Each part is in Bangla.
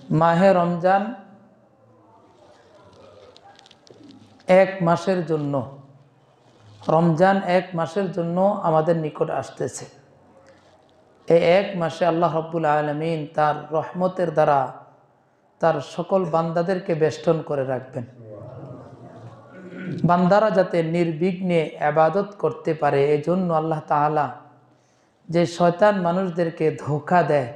মাহে রমজান এক মাসের জন্য, রমজান এক মাসের জন্য আমাদের নিকট আসতেছে। এই এক মাসে আল্লাহ রাব্বুল আলামিন তার রহমতের দ্বারা তার সকল বান্দাদেরকে বেষ্টন করে রাখবেন। বান্দারা যাতে নির্বিঘ্নে ইবাদত করতে পারে, এজন্য আল্লাহ তাআলা যে শয়তান মানুষদেরকে ধোঁকা দেয়,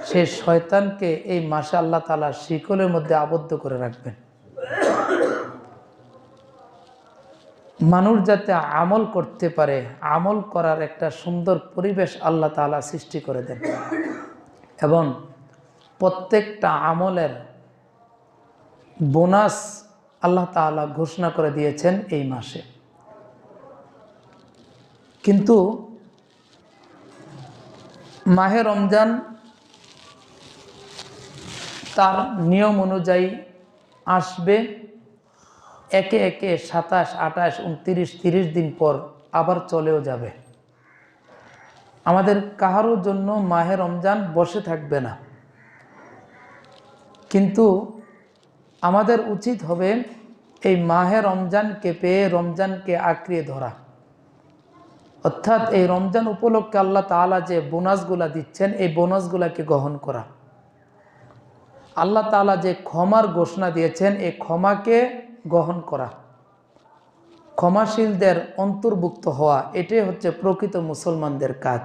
সেই শয়তানকে এই মাসে আল্লাহ তাআলা শিকলের মধ্যে আবদ্ধ করে রাখবেন। মানুষ যাতে আমল করতে পারে, আমল করার একটা সুন্দর পরিবেশ আল্লাহ তাআলা সৃষ্টি করে দেন এবং প্রত্যেকটা আমলের বোনাস আল্লাহ তাআলা ঘোষণা করে দিয়েছেন এই মাসে। কিন্তু মাহে রমজান তার নিয়ম অনুযায়ী আসবে, একে একে 27, 28, 29, 30 দিন পর আবার চলেও যাবে। আমাদের কাহারও জন্য মাহে রমজান বসে থাকবে না, কিন্তু আমাদের উচিত হবে এই মাহে রমজানকে পেয়ে রমজানকে আঁকড়িয়ে ধরা, অর্থাৎ এই রমজান উপলক্ষে আল্লাহ তাআলা যে বোনাসগুলা দিচ্ছেন এই বোনাসগুলাকে গ্রহণ করা। আল্লাহ তাআলা যে ক্ষমার ঘোষণা দিয়েছেন এই ক্ষমাকে গ্রহণ করা, ক্ষমাশীলদের অন্তর্ভুক্ত হওয়া, এটাই হচ্ছে প্রকৃত মুসলমানদের কাজ।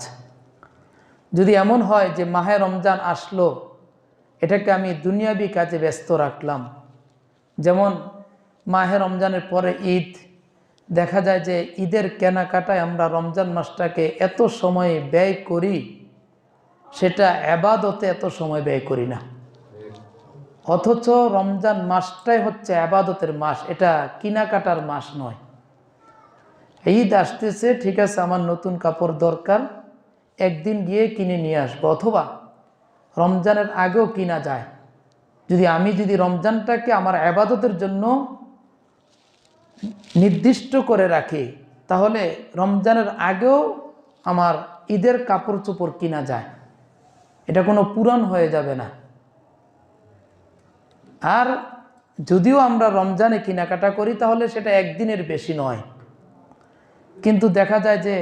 যদি এমন হয় যে মাহে রমজান আসলো, এটাকে আমি দুনিয়াবি কাজে ব্যস্ত রাখলাম, যেমন মাহে রমজানের পরে ঈদ, দেখা যায় যে ঈদের কেনাকাটায় আমরা রমজান মাসটাকে এত সময় ব্যয় করি, সেটা ইবাদতে এত সময় ব্যয় করি না। অথচ রমজান মাসটাই হচ্ছে ইবাদতের মাস, এটা কেনাকাটার মাস নয়। ঈদ আসতেছে, ঠিক আছে, আমার নতুন কাপড় দরকার, একদিন গিয়ে কিনে নিয়ে আসবো, অথবা রমজানের আগেও কিনা যায়। যদি রমজানটাকে আমার ইবাদতের জন্য নির্দিষ্ট করে রাখি, তাহলে রমজানের আগেও আমার ঈদের কাপড় চোপড় কিনা যায়, এটা কোনো পুরাণ হয়ে যাবে না। আর যদিও আমরা রমজানে কেনাকাটা করি, তাহলে সেটা একদিনের বেশি নয়। কিন্তু দেখা যায় যে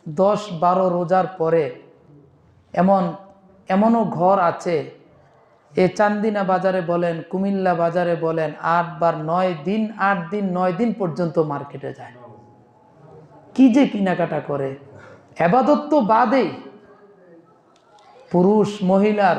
10-12 রোজার পরে এমনও ঘর আছে, এ চান্দিনা বাজারে বলেন, কুমিল্লা বাজারে বলেন, 8 দিন পর্যন্ত মার্কেটে যায়। কি যে কেনাকাটা করে, ইবাদত তো বাদেই, পুরুষ মহিলার